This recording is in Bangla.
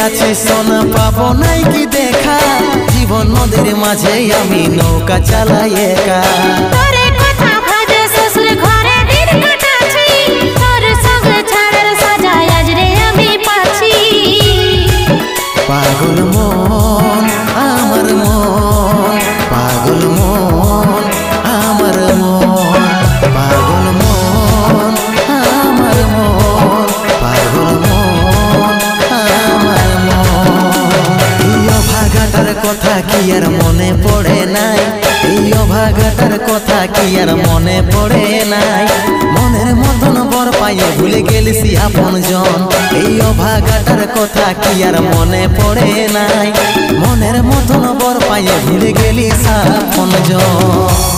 আছি সোনা পাবো নাই কি দেখা জীবন নদীর মাঝে আমি নৌকা চালাই একা পাগল মন আমার মন পাগল মন আমার মন পাগল মন আমার মন পাগল মন আমার মন এই অভাগাটার কথা কি আর মনে পড়ে নাই এই অভাগাটার কথা কি আর মনে পড়ে নাই মনের মতন বর পাইয়ে ভুলে গেলিসি আপন জন এই অভাগাটার কথা কি আর মনে পড়ে নাই মনের মতন বর পাইয়ে ভুলে গেলিস আপন জন।